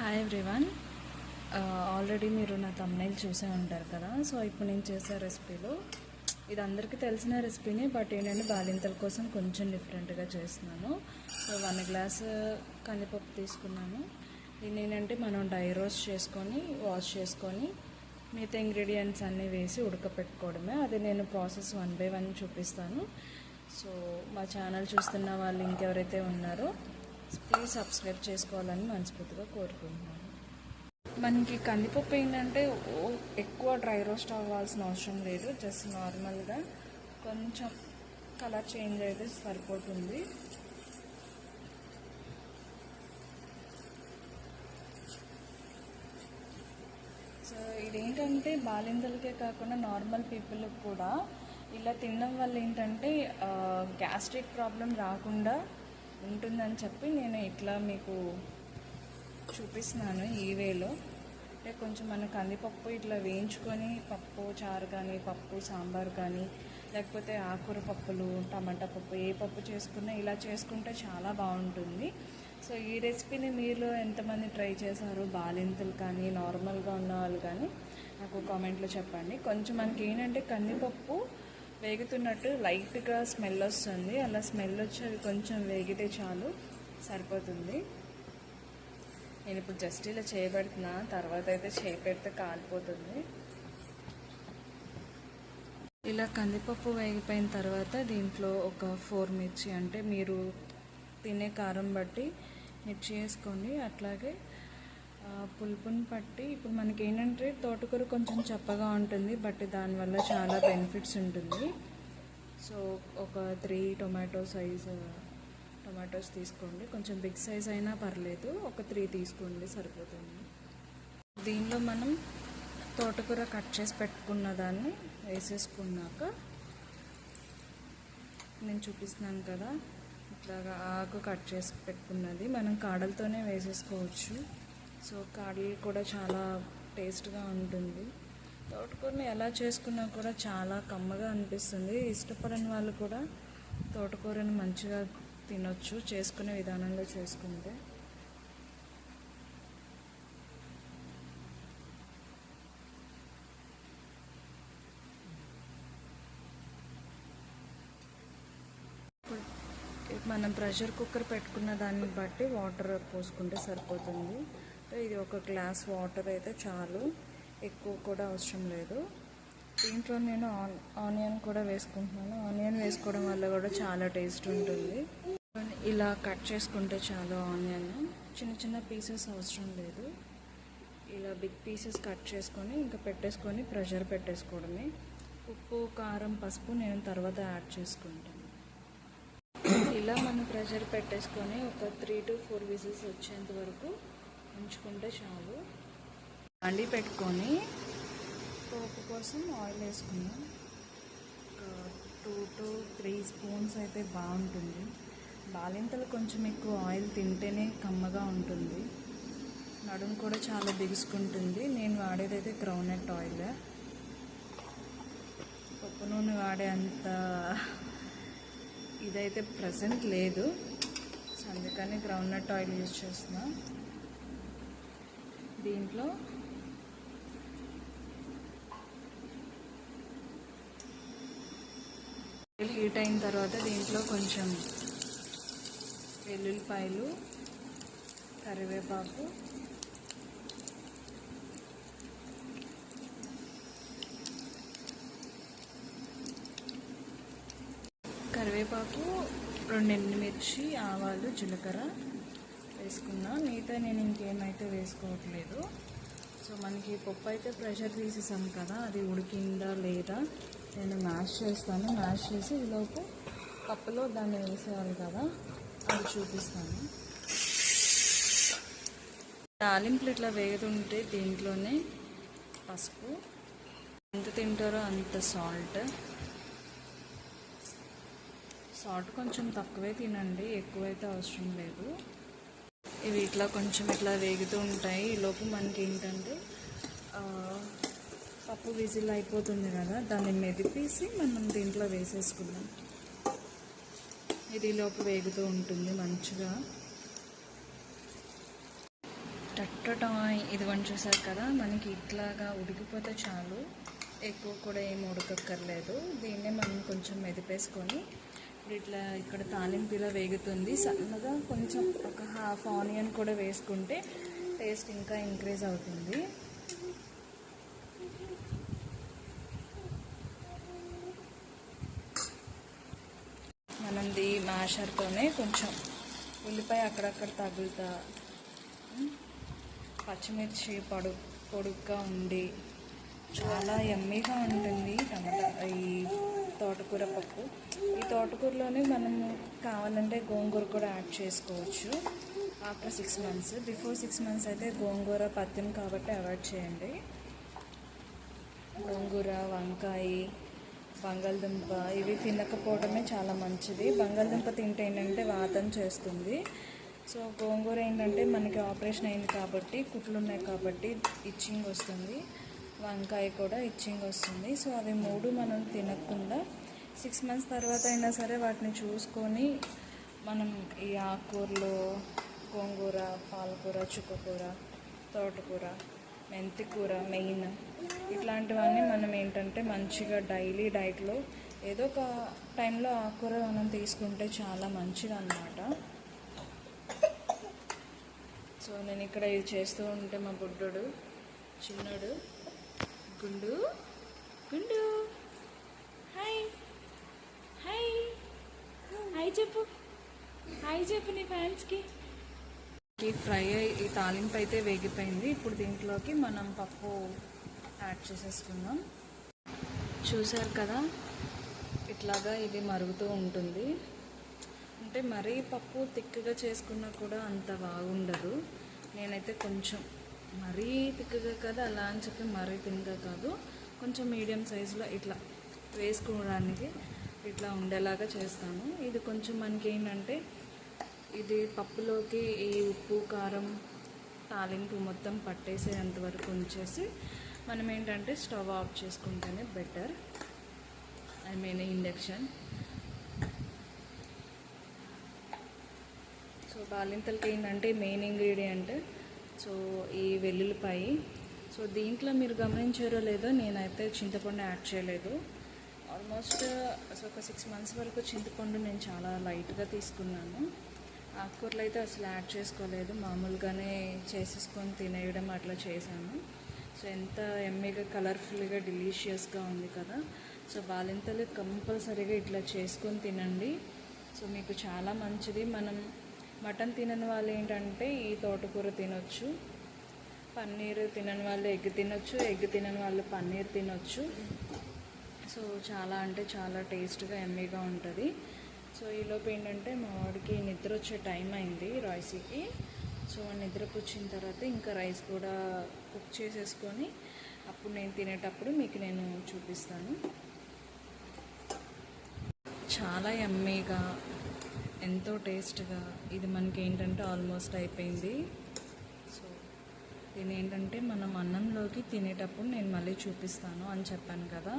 Hi everyone. Already మీరు నా thumbnail చూసే ఉంటారు కదా. సో ఇప్పుడు నేను చేసే రెసిపీలో ఇది అందరికీ తెలిసిన రెసిపీనే, బట్ ఏంటంటే బాలింతల కోసం కొంచెం డిఫరెంట్గా చేస్తున్నాను. సో 1 గ్లాస్ కందిపప్పు తీసుకున్నాను. దీన్ని ఏంటంటే మనం డ్రై రోస్ట్ చేసుకొని వాష్ చేసుకొని మిగతా ఇంగ్రీడియంట్స్ అన్నీ వేసి ఉడకపెట్టుకోవడమే. అది నేను ప్రాసెస్ 1 by 1 చూపిస్తాను. సో మా ఛానల్ చూస్తున్న వాళ్ళు ఇంకెవరైతే ఉన్నారో ప్లీజ్ సబ్స్క్రైబ్ చేసుకోవాలని మనస్ఫూర్తిగా కోరుకుంటున్నాను. మనకి కందిపప్పు ఏంటంటే ఎక్కువ డ్రై రోస్ట్ అవ్వాల్సిన అవసరం లేదు. జస్ట్ నార్మల్గా కొంచెం కలర్ చేంజ్ అయితే సరిపోతుంది. సో ఇదేంటంటే బాలింతలకే కాకుండా నార్మల్ పీపుల్కి కూడా ఇలా తినడం వల్ల ఏంటంటే గ్యాస్ట్రిక్ ప్రాబ్లం రాకుండా ఉంటుందని చెప్పి నేను ఇట్లా మీకు చూపిస్తున్నాను ఈ వేలో. అంటే కొంచెం మన కందిపప్పు ఇట్లా వేయించుకొని పప్పు చారు కానీ పప్పు సాంబార్ కానీ లేకపోతే ఆకుకూర పప్పులు టమాటా పప్పు ఏ పప్పు చేసుకున్నా ఇలా చేసుకుంటే చాలా బాగుంటుంది. సో ఈ రెసిపీని మీరు ఎంతమంది ట్రై చేశారు, బాలింతలు కానీ నార్మల్గా ఉన్న వాళ్ళు కానీ నాకు కామెంట్లో చెప్పండి. కొంచెం మనకి ఏంటంటే కందిపప్పు వేగుతున్నట్టు లైట్గా స్మెల్ వస్తుంది. అలా స్మెల్ వచ్చి అవి కొంచెం వేగితే చాలు, సరిపోతుంది. నేను ఇప్పుడు జస్ట్ ఇలా చేయబెడుతున్నా, తర్వాత అయితే చేయబెడితే కాలిపోతుంది. ఇలా కందిపప్పు వేగిపోయిన తర్వాత దీంట్లో ఒక 4 మిర్చి, అంటే మీరు తినే కారం బట్టి మిర్చి వేసుకోండి. అట్లాగే పులుపుని పట్టి, ఇప్పుడు మనకి ఏంటంటే తోటకూర కొంచెం చప్పగా ఉంటుంది, బట్ దానివల్ల చాలా బెనిఫిట్స్ ఉంటుంది. సో ఒక 3 టొమాటో సైజు టొమాటోస్ తీసుకోండి. కొంచెం బిగ్ సైజ్ అయినా పర్లేదు, ఒక 3 తీసుకోండి సరిపోతుంది. దీనిలో మనం తోటకూర కట్ చేసి పెట్టుకున్న దాన్ని వేసేసుకున్నాక నేను చూపిస్తున్నాను కదా, ఇట్లాగా ఆకు కట్ చేసి పెట్టుకున్నది మనం కాడలతోనే వేసేసుకోవచ్చు. సో కాడలు కూడా చాలా టేస్ట్గా ఉంటుంది. తోటకూరని ఎలా చేసుకున్నా కూడా చాలా కమ్మగా అనిపిస్తుంది. ఇష్టపడని వాళ్ళు కూడా తోటకూరని మంచిగా తినొచ్చు చేసుకునే విధానంలో చేసుకుంటే. మనం ప్రెషర్ కుక్కర్ పెట్టుకున్న దాన్ని బట్టి వాటర్ పోసుకుంటే సరిపోతుంది. ఇది 1 గ్లాస్ వాటర్ అయితే చాలు, ఎక్కువ కూడా అవసరం లేదు. దీంట్లో నేను ఆనియన్ కూడా వేసుకుంటున్నాను. ఆనియన్ వేసుకోవడం వల్ల కూడా చాలా టేస్ట్ ఉంటుంది. ఇలా కట్ చేసుకుంటే చాలు. ఆనియన్ చిన్న చిన్న పీసెస్ అవసరం లేదు. ఇలా బిగ్ పీసెస్ కట్ చేసుకొని ఇంకా పెట్టేసుకొని ప్రెషర్ పెట్టేసుకోవడమే. ఉప్పు కారం పసుపు నేను తర్వాత యాడ్ చేసుకుంటాను. ఇలా మనం ప్రెషర్ పెట్టేసుకొని ఒక 3 to 4 విజిల్స్ వచ్చేంత వరకు ఉంచుకుంటే చాలు. అండి పెట్టుకొని పోపు కోసం ఆయిల్ వేసుకున్నాం. ఒక 2 to 3 స్పూన్స్ అయితే బాగుంటుంది. బాలింతలు కొంచెం ఎక్కువ ఆయిల్ తింటేనే కమ్మగా ఉంటుంది. నడుము కూడా చాలా బిగుసుకుంటుంది. నేను వాడేదైతే గ్రౌండ్నట్ ఆయిల్. పప్పు నూనె వాడే అంత ఇదైతే ప్రజెంట్ లేదు, సో అందుకని గ్రౌండ్నట్ ఆయిల్ యూజ్ చేస్తున్నా. దీంట్లో హీట్ అయిన తర్వాత దీంట్లో కొంచెం వెల్లుల్లిపాయలు, కరివేపాకు, కరివేపాకు 2 ఎండుమిర్చి, ఆవాలు, జీలకర్ర వేసుకున్నా. మిగతా నేను ఇంకేమైతే వేసుకోవట్లేదు. సో మనకి పప్పు అయితే ప్రెషర్ తీసేసాం కదా, అది ఉడికిందా లేదా నేను మ్యాష్ చేస్తాను. మ్యాష్ చేసి ఈలోపు పప్పులో దాన్ని వేసేయాలి కదా, అది చూపిస్తాను. తాలింపులు ఇట్లా వేగుతుంటే దీంట్లోనే పసుపు, ఎంత తింటారో అంత సాల్ట్ కొంచెం తక్కువే తినండి, ఎక్కువైతే అవసరం లేదు. ఇవి ఇట్లా కొంచెం ఇట్లా వేగుతూ ఉంటాయి. ఈలోపు మనకి ఏంటంటే పప్పు విజిల్ అయిపోతుంది కదా, దాన్ని మెదిపేసి మనం దీంట్లో వేసేసుకుందాం. ఇది లోపు వేగుతూ ఉంటుంది మంచిగా. ఇదిగోండి చూసారు కదా, మనకి ఇట్లాగా ఉడికిపోతే చాలు, ఎక్కువ కూడా ఏం ఉడకక్కర్లేదు. దీన్నే మనం కొంచెం మెదిపేసుకొని ఇప్పుడు ఇట్లా ఇక్కడ తాలింపు ఇలా వేగుతుంది సన్నగా, కొంచెం ఒక హాఫ్ ఆనియన్ కూడా వేసుకుంటే టేస్ట్ ఇంకా ఇంక్రీజ్ అవుతుంది. మనది మ్యాషర్తోనే కొంచెం ఉల్లిపాయ అక్కడక్కడ తగులుతా, పచ్చిమిర్చి పొడుగ్గా ఉండి చాలా యమ్మీగా ఉంటుంది టమాటా ఈ తోటకూర పప్పు. ఈ తోటకూరలోనే మనము కావాలంటే గోంగూర కూడా యాడ్ చేసుకోవచ్చు ఆఫ్టర్ 6 months. బిఫోర్ 6 months అయితే గోంగూర పత్యం కాబట్టి అవాయిడ్ చేయండి. గోంగూర, వంకాయ, బంగాళదుంప ఇవి తినకపోవడమే చాలా మంచిది. బంగాళదుంప తింటే ఏంటంటే వాతం చేస్తుంది. సో గోంగూర ఏంటంటే మనకి ఆపరేషన్ అయింది కాబట్టి, కుట్లు ఉన్నాయి కాబట్టి ఇచ్చింగ్ వస్తుంది. వంకాయ కూడా ఇచ్చింగ్ వస్తుంది. సో అవి 3 మనం తినకుండా 6 months తర్వాత అయినా సరే వాటిని చూసుకొని మనం ఈ ఆకుకూరలు, గోంగూర, పాలకూర, చుక్కకూర, తోటకూర, మెంతికూర మెయిన్, ఇట్లాంటివన్నీ మనం ఏంటంటే మంచిగా డైలీ డైట్లో ఏదో ఒక టైంలో ఆకుకూర మనం తీసుకుంటే చాలా మంచిది అన్నమాట. సో నేను ఇక్కడ ఇది చేస్తూ ఉంటే మా బుడ్డోడు చిన్నోడు గుండు గుండు హాయ్ హాయ్ హాయ్ చెప్పు, హాయ్ చెప్పు నీ ఫ్యాన్స్కి. ఫ్రై ఈ తాలింపు అయితే వేగిపోయింది. ఇప్పుడు దీంట్లోకి మనం పప్పు యాడ్ చేసేసుకుందాం. చూసారు కదా, ఇట్లాగా ఇది మరుగుతూ ఉంటుంది. అంటే మరీ పప్పు తిక్కగా చేసుకున్నా కూడా అంత బాగుండదు. నేనైతే కొంచెం మరీ తిక్కగా కాదు, అలా అని చెప్పి మరీ తిన్నగా కాదు, కొంచెం మీడియం సైజులో ఇట్లా వేసుకోవడానికి ఇట్లా ఉండేలాగా చేస్తాను. ఇది కొంచెం మనకి ఏంటంటే ఇది పప్పులోకి ఈ ఉప్పు, కారం, తాలింపు మొత్తం పట్టేసేంత వరకు ఉంచేసి మనం ఏంటంటే స్టవ్ ఆఫ్ చేసుకుంటేనే better. I mean induction. So బాలింతలకి ఏంటంటే మెయిన్ ఇంగ్రీడియంట్ సో ఈ వెల్లుల్లిపాయ. సో దీంట్లో మీరు గమనించారో లేదో, నేనైతే చింతపండు యాడ్ చేయలేదు. ఆల్మోస్ట్ ఒక 6 months వరకు చింతపండు నేను చాలా లైట్గా తీసుకున్నాను. ఆకుకూరలు అయితే అసలు యాడ్ చేసుకోలేదు, మామూలుగానే చేసేసుకొని తినేయడం అట్లా చేశాను. సో ఎంత ఎమ్మీగా, కలర్ఫుల్గా, డెలీషియస్గా ఉంది కదా. సో బాలింతలు కంపల్సరీగా ఇట్లా చేసుకొని తినండి. సో మీకు చాలా మంచిది. మనం మటన్ తినని వాళ్ళు ఏంటంటే ఈ తోటకూర తినొచ్చు, పన్నీర్ తినని వాళ్ళు ఎగ్ తినొచ్చు, ఎగ్ తినని వాళ్ళు పన్నీర్ తినొచ్చు. సో చాలా అంటే చాలా టేస్ట్గా ఎమ్మీగా ఉంటుంది. సో ఈలోపు ఏంటంటే మా వాడికి నిద్ర వచ్చే టైం అయింది రైస్కి. సో నిద్రకు వచ్చిన తర్వాత ఇంకా రైస్ కూడా కుక్ చేసేసుకొని అప్పుడు నేను తినేటప్పుడు మీకు నేను చూపిస్తాను. చాలా యమ్మీగా, ఎంతో టేస్ట్గా ఇది మనకి ఏంటంటే ఆల్మోస్ట్ అయిపోయింది. సో దీని ఏంటంటే మనం అన్నంలోకి తినేటప్పుడు నేను మళ్ళీ చూపిస్తాను అని చెప్పాను కదా.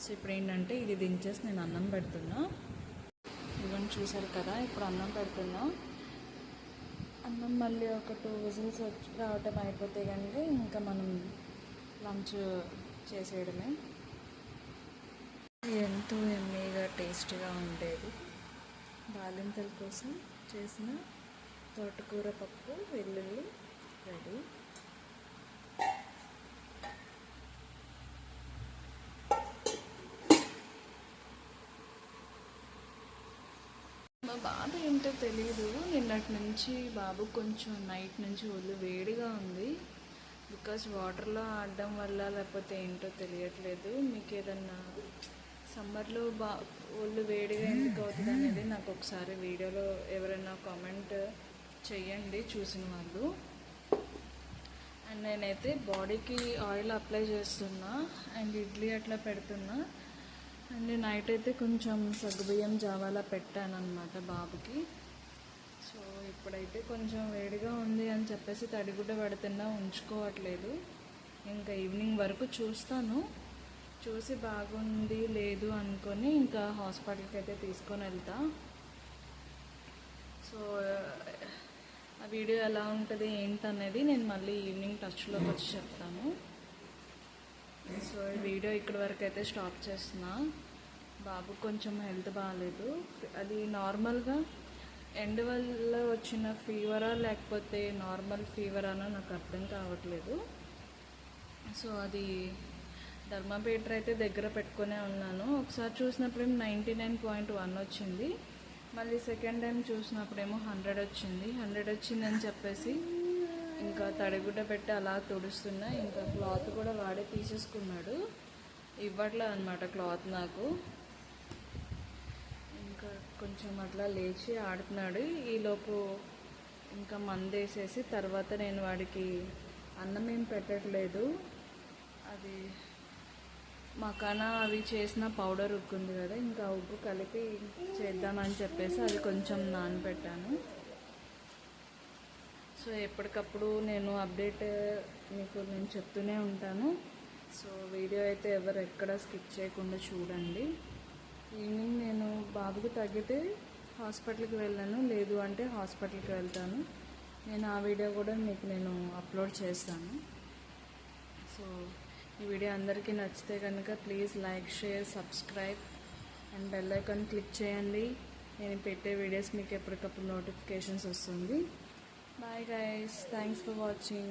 సో ఇప్పుడు ఏంటంటే ఇది దించేసి నేను అన్నం పెడుతున్నా. ఇవన్నీ చూసారు కదా, ఇప్పుడు అన్నం పెడుతున్నా. అన్నం మళ్ళీ ఒక 2 whistles రావటం అయిపోతే కనుక ఇంకా మనం లంచ్ చేసేయడమే. ఎంతో ఎమ్మీగా టేస్ట్గా ఉండేది బాలింతల కోసం చేసిన తోటకూర పప్పు వెల్లుల్లి రెడీ. మా బాబు ఏంటో తెలియదు, నిన్నటి నుంచి బాబు కొంచెం నైట్ నుంచి ఒళ్ళు వేడిగా ఉంది. బికాస్ వాటర్లో ఆడడం వల్ల లేకపోతే ఏంటో తెలియట్లేదు. మీకు ఏదన్నా సమ్మర్లో ఒళ్ళు వేడిగా ఎందుకు అవుతుంది అనేది నాకు ఒకసారి వీడియోలో ఎవరైనా కామెంట్ చెయ్యండి చూసిన వాళ్ళు. అండ్ నేనైతే బాడీకి ఆయిల్ అప్లై చేస్తున్నా అండ్ ఇడ్లీ అట్లా పెడుతున్నా. అండ్ నైట్ అయితే కొంచెం సగ్గుబియ్యం జావాలా పెట్టాను అనమాట బాబుకి. సో ఇప్పుడైతే కొంచెం వేడిగా ఉంది అని చెప్పేసి తడిగుడ్డ పెడుతున్నా, ఉంచుకోవట్లేదు. ఇంకా ఈవినింగ్ వరకు చూస్తాను, చూసి బాగుంది లేదు అనుకొని ఇంకా హాస్పిటల్కి అయితే తీసుకొని వెళ్తా. సో ఆ వీడియో ఎలా ఉంటుంది ఏంటనేది నేను మళ్ళీ ఈవినింగ్ టచ్లోకి వచ్చి చెప్తాను. సో ఈ వీడియో ఇక్కడి వరకు అయితే స్టాప్ చేస్తున్నా. బాబు కొంచెం హెల్త్ బాగాలేదు. అది నార్మల్గా ఎండ్ వల్ల వచ్చిన ఫీవరా లేకపోతే నార్మల్ ఫీవర్ అనో నాకు అర్థం కావట్లేదు. సో అది థర్మామీటర్ అయితే దగ్గర పెట్టుకునే ఉన్నాను. ఒకసారి చూసినప్పుడు 99.1 వచ్చింది. మళ్ళీ సెకండ్ టైం చూసినప్పుడేమో 100 వచ్చింది. 100 వచ్చిందని చెప్పేసి ఇంకా తడిగుడ్డ పెట్టి అలా తుడుస్తున్నా. ఇంకా క్లాత్ కూడా వాడే తీసేసుకున్నాడు, ఇవ్వట్లేదు అనమాట క్లాత్ నాకు. ఇంకా కొంచెం అట్లా లేచి ఆడుతున్నాడు. ఈలోపు ఇంకా మందేసేసి తర్వాత నేను వాడికి అన్నం ఏం పెట్టట్లేదు. అది మకానా అవి చేసిన పౌడర్ ఉగ్గు ఉంది కదా, ఇంకా ఉగ్గు కలిపి చేద్దామని చెప్పేసి అది కొంచెం నానబెట్టాను. సో ఎప్పటికప్పుడు నేను అప్డేట్ మీకు నేను చెప్తూనే ఉంటాను. సో వీడియో అయితే ఎవరు ఎక్కడ స్కిప్ చేయకుండా చూడండి. ఈవినింగ్ నేను బాబుకి తగ్గితే హాస్పిటల్కి వెళ్ళాను, లేదు అంటే హాస్పిటల్కి వెళ్తాను. నేను ఆ వీడియో కూడా మీకు నేను అప్లోడ్ చేస్తాను. సో ఈ వీడియో అందరికీ నచ్చితే కనుక please like, share, subscribe and bell icon click చేయండి. నేను పెట్టే వీడియోస్ మీకు ఎప్పటికప్పుడు నోటిఫికేషన్స్ వస్తుంది. Bye guys, thanks for watching.